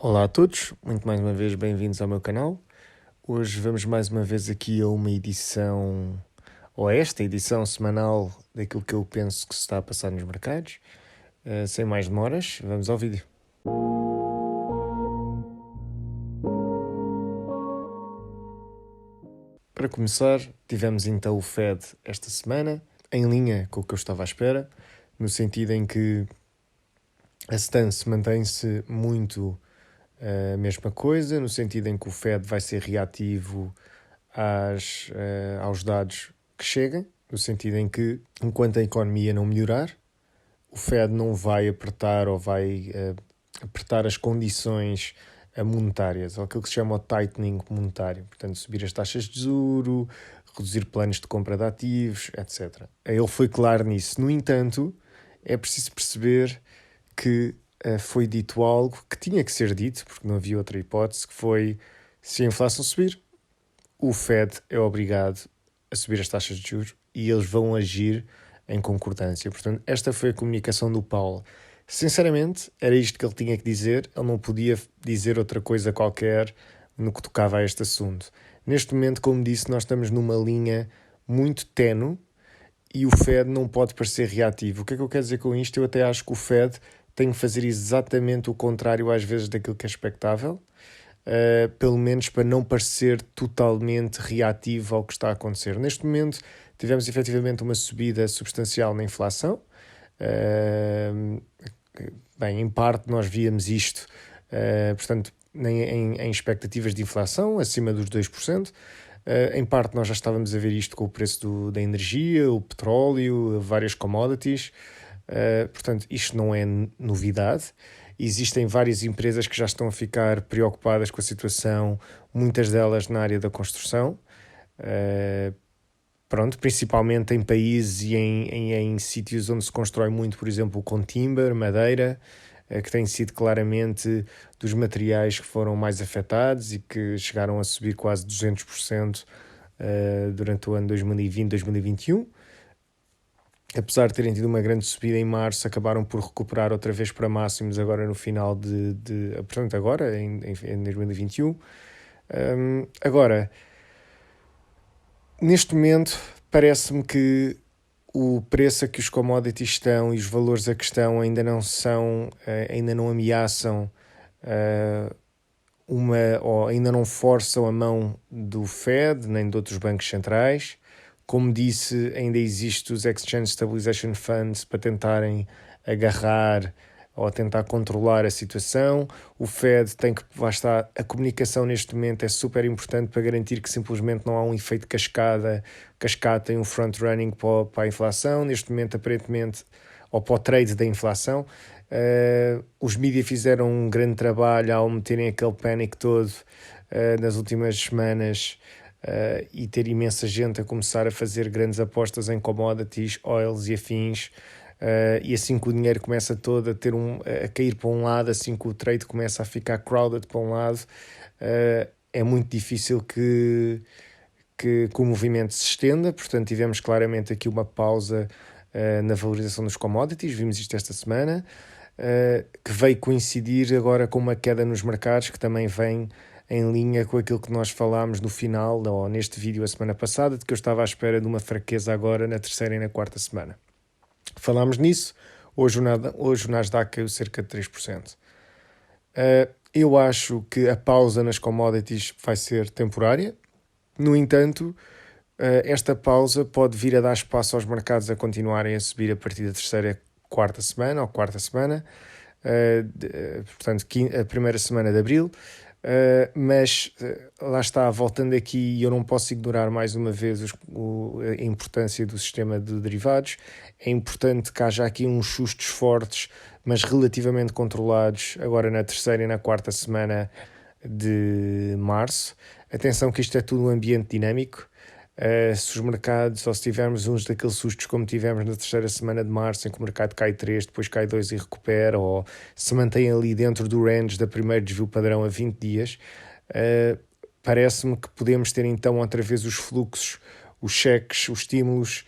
Olá a todos, muito mais uma vez bem-vindos ao meu canal. Hoje vamos mais uma vez aqui a uma edição, ou a esta edição semanal daquilo que eu penso que se está a passar nos mercados. Sem mais demoras, vamos ao vídeo. Para começar, tivemos então o Fed esta semana, em linha com o que eu estava à espera, no sentido em que a stance mantém-se muito a mesma coisa, no sentido em que o Fed vai ser reativo aos dados que cheguem, no sentido em que, enquanto a economia não melhorar, o Fed não vai apertar ou vai apertar as condições monetárias, ou aquilo que se chama o tightening monetário, portanto, subir as taxas de juro, reduzir planos de compra de ativos, etc. Ele foi claro nisso. No entanto, é preciso perceber que foi dito algo que tinha que ser dito, porque não havia outra hipótese, que foi, se a inflação subir, o Fed é obrigado a subir as taxas de juros e eles vão agir em concordância. Portanto, esta foi a comunicação do Powell. Sinceramente, era isto que ele tinha que dizer, ele não podia dizer outra coisa qualquer no que tocava a este assunto. Neste momento, como disse, nós estamos numa linha muito ténue e o Fed não pode parecer reativo. O que é que eu quero dizer com isto? Eu até acho que o Fed tem que fazer exatamente o contrário às vezes daquilo que é expectável, pelo menos para não parecer totalmente reativo ao que está a acontecer. Neste momento tivemos efetivamente uma subida substancial na inflação. Bem, em parte nós víamos isto, portanto, em expectativas de inflação acima dos 2%. Em parte nós já estávamos a ver isto com o preço da energia, o petróleo, várias commodities. Portanto, isto não é novidade. Existem várias empresas que já estão a ficar preocupadas com a situação, muitas delas na área da construção. Pronto, principalmente em países e em sítios onde se constrói muito, por exemplo, com timber, madeira, que tem sido claramente dos materiais que foram mais afetados e que chegaram a subir quase 200% durante o ano 2020-2021. Apesar de terem tido uma grande subida em março, acabaram por recuperar outra vez para máximos agora no final portanto, agora em 2021. Agora, neste momento, parece-me que o preço a que os commodities estão e os valores a que estão ainda não ameaçam ou ainda não forçam a mão do Fed nem de outros bancos centrais. Como disse, ainda existem os Exchange Stabilization Funds para tentarem agarrar ou tentar controlar a situação. O Fed tem que, lá está, a comunicação neste momento é super importante para garantir que simplesmente não há um efeito cascata e um front-running para a inflação. Neste momento, aparentemente, ou para o trade da inflação. Os mídias fizeram um grande trabalho ao meterem aquele pânico todo nas últimas semanas e ter imensa gente a começar a fazer grandes apostas em commodities, oils e afins. E assim que o dinheiro começa todo a cair para um lado, assim que o trade começa a ficar crowded para um lado, é muito difícil que o movimento se estenda. Portanto, tivemos claramente aqui uma pausa na valorização dos commodities, vimos isto esta semana, que veio coincidir agora com uma queda nos mercados que também vem em linha com aquilo que nós falámos no final, ou neste vídeo a semana passada, de que eu estava à espera de uma fraqueza agora na terceira e na quarta semana. Falámos nisso, hoje o Nasdaq caiu cerca de 3%. Eu acho que a pausa nas commodities vai ser temporária. No entanto, esta pausa pode vir a dar espaço aos mercados a continuarem a subir a partir da terceira e quarta semana, portanto, a primeira semana de abril. Mas lá está, voltando aqui, eu não posso ignorar mais uma vez a importância do sistema de derivados. É importante que haja aqui uns sustos fortes, mas relativamente controlados, agora na terceira e na quarta semana de março. Atenção que isto é tudo um ambiente dinâmico. Se os mercados, ou se tivermos uns daqueles sustos como tivemos na terceira semana de março, em que o mercado cai 3, depois cai 2 e recupera, ou se mantém ali dentro do range da primeiro desvio padrão a 20 dias, parece-me que podemos ter então outra vez os fluxos, os cheques, os estímulos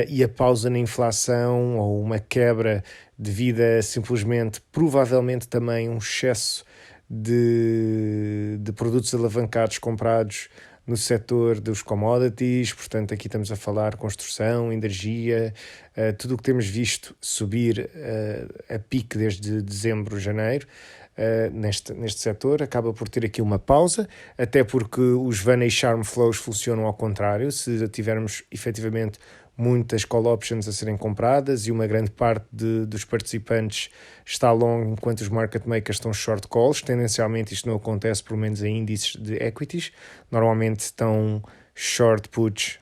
e a pausa na inflação, ou uma quebra devido a simplesmente, provavelmente também um excesso de produtos alavancados comprados no setor dos commodities, portanto aqui estamos a falar construção, energia, tudo o que temos visto subir a pique desde dezembro, janeiro, neste setor, acaba por ter aqui uma pausa, até porque os Vanna e Charm Flows funcionam ao contrário. Se tivermos efetivamente muitas call options a serem compradas e uma grande parte dos participantes está long, enquanto os market makers estão short calls. Tendencialmente isto não acontece, pelo menos em índices de equities. Normalmente estão short puts,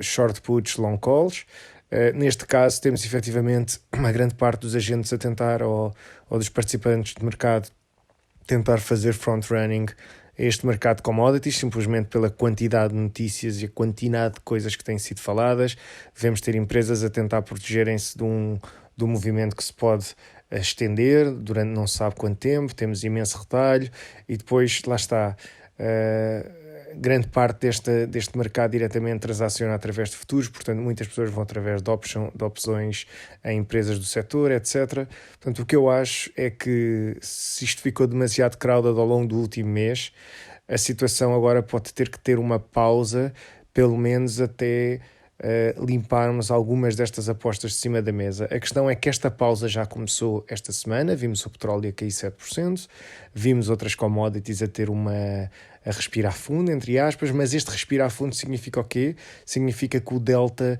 short puts, long calls. Neste caso temos efetivamente uma grande parte dos agentes a tentar, ou dos participantes de mercado, tentar fazer front-running a este mercado de commodities, simplesmente pela quantidade de notícias e a quantidade de coisas que têm sido faladas. Devemos ter empresas a tentar protegerem-se de um movimento que se pode estender durante não se sabe quanto tempo, temos imenso retalho e depois, lá está, grande parte deste mercado diretamente transaciona através de futuros, portanto muitas pessoas vão através de opções em empresas do setor, etc. Portanto, o que eu acho é que se isto ficou demasiado crowded ao longo do último mês, a situação agora pode ter que ter uma pausa, pelo menos até limparmos algumas destas apostas de cima da mesa. A questão é que esta pausa já começou esta semana, vimos o petróleo a cair 7%, vimos outras commodities a ter a respirar fundo, entre aspas, mas este respirar fundo significa o quê? Significa que o delta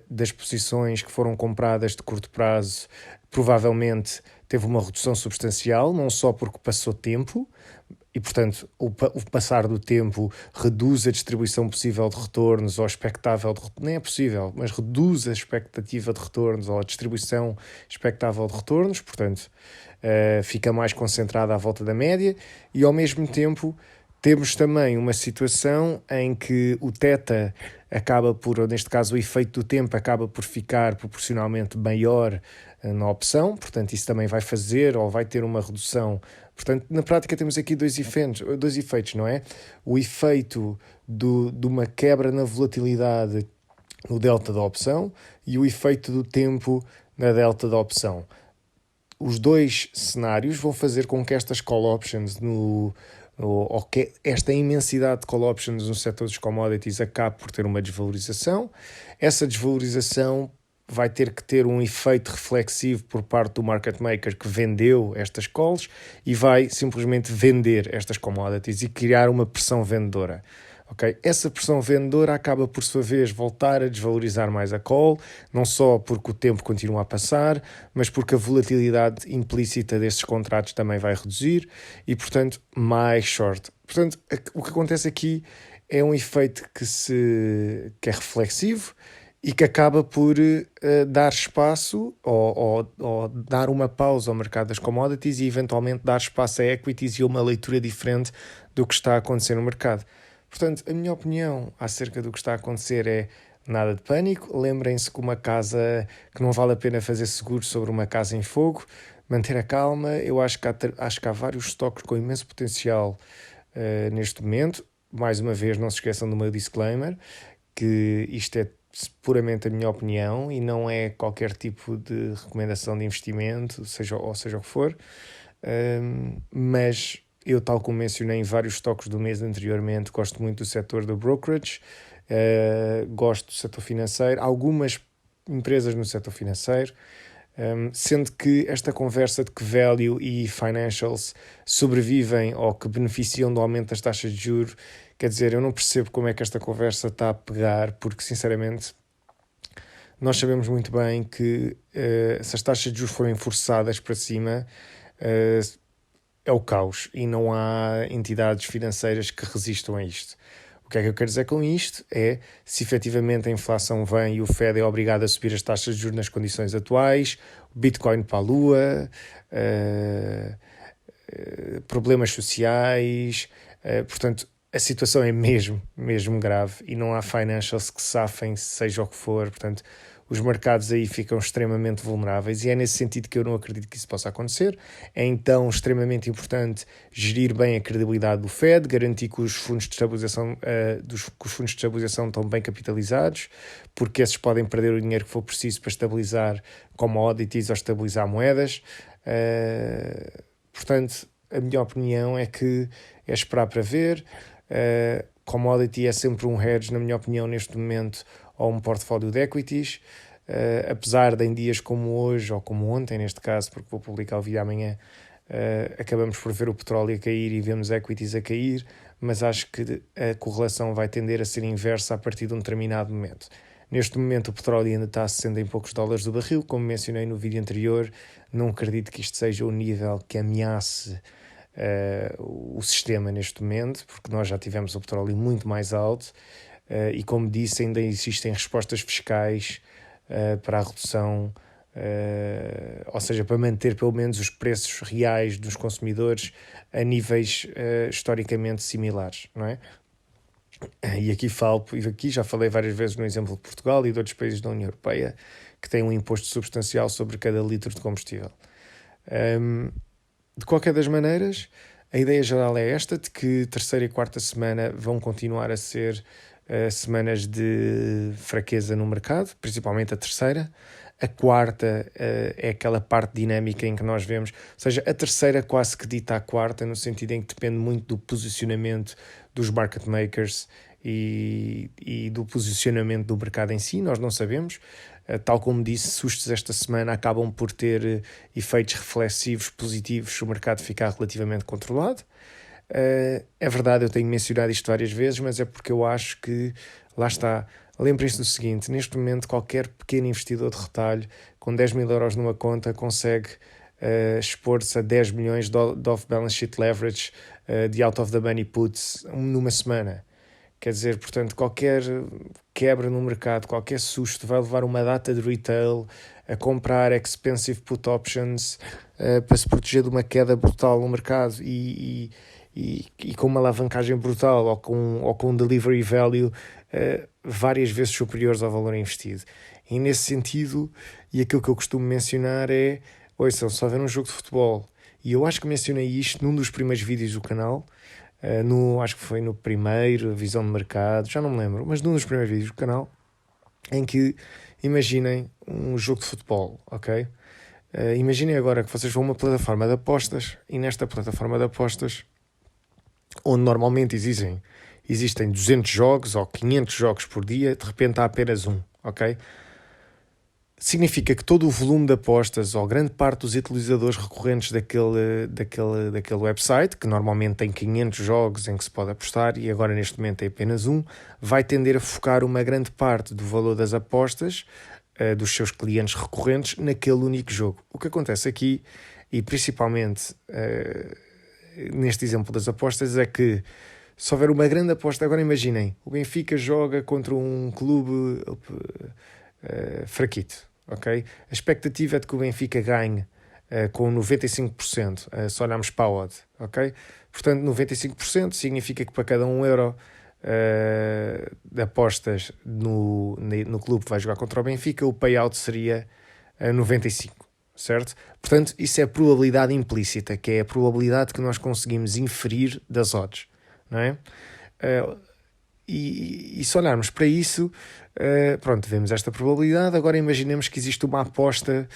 das posições que foram compradas de curto prazo provavelmente teve uma redução substancial, não só porque passou tempo, e, portanto, o passar do tempo reduz a distribuição possível de retornos ou expectável de retornos, nem é possível, mas reduz a expectativa de retornos ou a distribuição expectável de retornos, portanto, fica mais concentrada à volta da média e, ao mesmo tempo, temos também uma situação em que o θ acaba por, ou neste caso o efeito do tempo, acaba por ficar proporcionalmente maior na opção, portanto isso também vai fazer ou vai ter uma redução. Portanto, na prática temos aqui dois efeitos, não é? O efeito de uma quebra na volatilidade no delta da opção e o efeito do tempo na delta da opção. Os dois cenários vão fazer com que estas call options ou que esta imensidade de call options no setor dos commodities acabe por ter uma desvalorização. Essa desvalorização vai ter que ter um efeito reflexivo por parte do market maker que vendeu estas calls e vai simplesmente vender estas commodities e criar uma pressão vendedora. Okay? Essa pressão vendedora acaba por sua vez voltar a desvalorizar mais a call, não só porque o tempo continua a passar, mas porque a volatilidade implícita desses contratos também vai reduzir e, portanto, mais short. Portanto, o que acontece aqui é um efeito que é reflexivo e que acaba por dar espaço ou dar uma pausa ao mercado das commodities e eventualmente dar espaço a equities e uma leitura diferente do que está a acontecer no mercado. Portanto, a minha opinião acerca do que está a acontecer é nada de pânico. Lembrem-se que que não vale a pena fazer seguro sobre uma casa em fogo, manter a calma. Eu acho que há vários estoques com imenso potencial neste momento. Mais uma vez, não se esqueçam do meu disclaimer, que isto é puramente a minha opinião e não é qualquer tipo de recomendação de investimento, seja o que for, mas eu, tal como mencionei em vários toques do mês anteriormente, gosto muito do setor do brokerage, gosto do setor financeiro, algumas empresas no setor financeiro, sendo que esta conversa de que value e financials sobrevivem ou que beneficiam do aumento das taxas de juros, quer dizer, eu não percebo como é que esta conversa está a pegar, porque sinceramente nós sabemos muito bem que se as taxas de juros forem forçadas para cima, é o caos e não há entidades financeiras que resistam a isto. O que é que eu quero dizer com isto? É, se efetivamente a inflação vem e o Fed é obrigado a subir as taxas de juros nas condições atuais, o Bitcoin para a lua, problemas sociais, portanto, a situação é mesmo grave e não há financials que safem, seja o que for, portanto, os mercados aí ficam extremamente vulneráveis e é nesse sentido que eu não acredito que isso possa acontecer. É então extremamente importante gerir bem a credibilidade do Fed, garantir que os fundos de estabilização, estão bem capitalizados, porque esses podem perder o dinheiro que for preciso para estabilizar commodities ou estabilizar moedas. portanto, a minha opinião é que é esperar para ver. Commodity é sempre um hedge, na minha opinião, neste momento, ou um portfólio de equities. Apesar de em dias como hoje, ou como ontem, neste caso, porque vou publicar o vídeo amanhã, acabamos por ver o petróleo a cair e vemos equities a cair, mas acho que a correlação vai tender a ser inversa a partir de um determinado momento. Neste momento o petróleo ainda está a 60 e poucos dólares do barril, como mencionei no vídeo anterior. Não acredito que isto seja o nível que ameace o sistema neste momento, porque nós já tivemos o petróleo muito mais alto e, como disse, ainda existem respostas fiscais para a redução, ou seja, para manter pelo menos os preços reais dos consumidores a níveis historicamente similares, não é? E aqui já falei várias vezes no exemplo de Portugal e de outros países da União Europeia que têm um imposto substancial sobre cada litro de combustível. De qualquer das maneiras, a ideia geral é esta, de que terceira e quarta semana vão continuar a ser semanas de fraqueza no mercado, principalmente a terceira. A quarta é aquela parte dinâmica em que nós vemos, ou seja, a terceira quase que dita a quarta, no sentido em que depende muito do posicionamento dos market makers e do posicionamento do mercado em si. Nós não sabemos. Tal como disse, sustos esta semana acabam por ter efeitos reflexivos positivos se o mercado ficar relativamente controlado. É verdade, eu tenho mencionado isto várias vezes, mas é porque eu acho que, lá está, lembrem-se do seguinte: neste momento qualquer pequeno investidor de retalho com 10 mil euros numa conta consegue expor-se a 10 milhões de off-balance sheet leverage de out of the money puts numa semana. Quer dizer, portanto, qualquer quebra no mercado, qualquer susto vai levar uma data de retail a comprar expensive put options para se proteger de uma queda brutal no mercado e com uma alavancagem brutal ou com um delivery value várias vezes superiores ao valor investido. E nesse sentido, e aquilo que eu costumo mencionar é, ouçam, se houver um jogo de futebol, e eu acho que mencionei isto num dos primeiros vídeos do canal, acho que foi no primeiro, visão de mercado, já não me lembro, mas num dos primeiros vídeos do canal, em que imaginem um jogo de futebol, ok? Imaginem agora que vocês vão a uma plataforma de apostas e nesta plataforma de apostas, onde normalmente existem 200 jogos ou 500 jogos por dia, de repente há apenas um, ok? Significa que todo o volume de apostas, ou grande parte dos utilizadores recorrentes daquele website, que normalmente tem 500 jogos em que se pode apostar e agora neste momento é apenas um, vai tender a focar uma grande parte do valor das apostas dos seus clientes recorrentes naquele único jogo. O que acontece aqui, e principalmente neste exemplo das apostas, é que se houver uma grande aposta, agora imaginem, o Benfica joga contra um clube fraquito, ok? A expectativa é de que o Benfica ganhe com 95%, se olharmos para a odd, ok? Portanto, 95% significa que para cada €1 de apostas no clube que vai jogar contra o Benfica, o payout seria 95%. Certo? Portanto, isso é a probabilidade implícita, que é a probabilidade que nós conseguimos inferir das odds, não é? E se olharmos para isso, pronto, vemos esta probabilidade. Agora imaginemos que existe uma aposta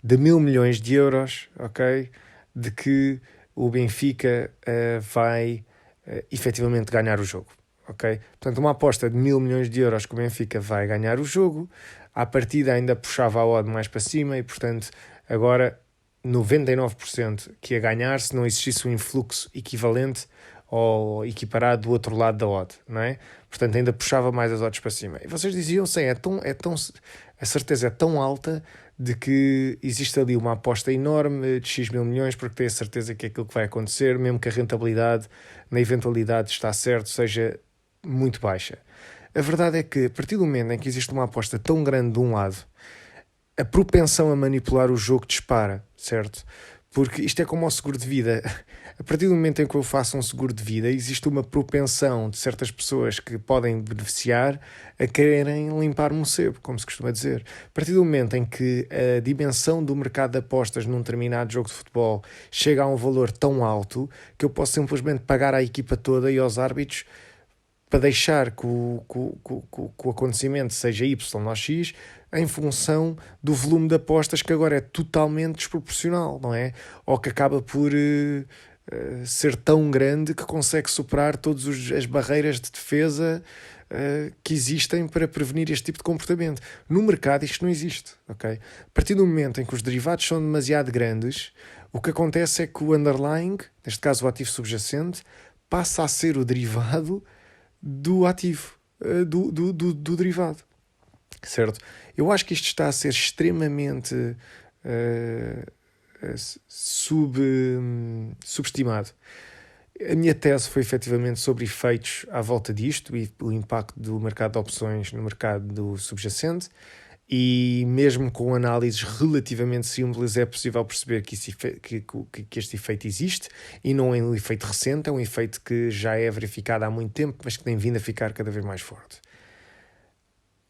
de 1.000 milhões de euros, ok? De que o Benfica vai efetivamente ganhar o jogo, ok? Portanto, uma aposta de 1.000 milhões de euros que o Benfica vai ganhar o jogo, à partida ainda puxava a odd mais para cima e, portanto, agora 99% que ia ganhar se não existisse um influxo equivalente ou equiparado do outro lado da odd, não é? Portanto, ainda puxava mais as odds para cima. E vocês diziam, sim, a certeza é tão alta de que existe ali uma aposta enorme de X mil milhões porque tem a certeza que é aquilo que vai acontecer, mesmo que a rentabilidade, na eventualidade de estar certo, seja muito baixa. A verdade é que, a partir do momento em que existe uma aposta tão grande de um lado, a propensão a manipular o jogo dispara, certo? Porque isto é como ao seguro de vida. A partir do momento em que eu faço um seguro de vida, existe uma propensão de certas pessoas que podem beneficiar a quererem limpar-me o sebo, como se costuma dizer. A partir do momento em que a dimensão do mercado de apostas num determinado jogo de futebol chega a um valor tão alto que eu posso simplesmente pagar à equipa toda e aos árbitros para deixar que o acontecimento seja Y ou X, em função do volume de apostas que agora é totalmente desproporcional, não é? Ou que acaba por ser tão grande que consegue superar todas as barreiras de defesa que existem para prevenir este tipo de comportamento. No mercado isto não existe, ok? A partir do momento em que os derivados são demasiado grandes, o que acontece é que o underlying, neste caso o ativo subjacente, passa a ser o derivado do ativo, do derivado, certo? Eu acho que isto está a ser extremamente subestimado. A minha tese foi efetivamente sobre efeitos à volta disto e o impacto do mercado de opções no mercado do subjacente, e mesmo com análises relativamente simples é possível perceber que este efeito existe, e não é um efeito recente, é um efeito que já é verificado há muito tempo, mas que tem vindo a ficar cada vez mais forte.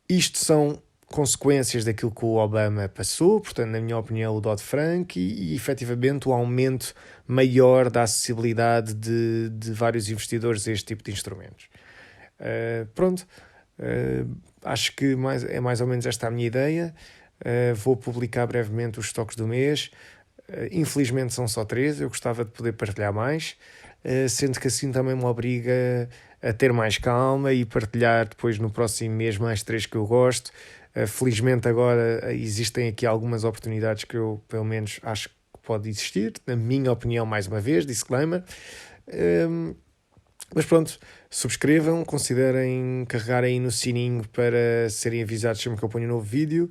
Isto são consequências daquilo que o Obama passou, portanto, na minha opinião, o Dodd-Frank e efetivamente o aumento maior da acessibilidade de vários investidores a este tipo de instrumentos. Acho que é mais ou menos esta a minha ideia. Vou publicar brevemente os estoques do mês. Infelizmente são só 3, eu gostava de poder partilhar mais, sendo que assim também me obriga a ter mais calma e partilhar depois no próximo mês mais 3 que eu gosto. Felizmente agora existem aqui algumas oportunidades que eu pelo menos acho que pode existir, na minha opinião, mais uma vez, disclaimer. Mas pronto, subscrevam, considerem carregar aí no sininho para serem avisados sempre que eu ponho um novo vídeo,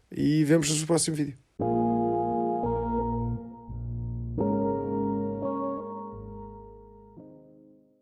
e vemos-nos no próximo vídeo.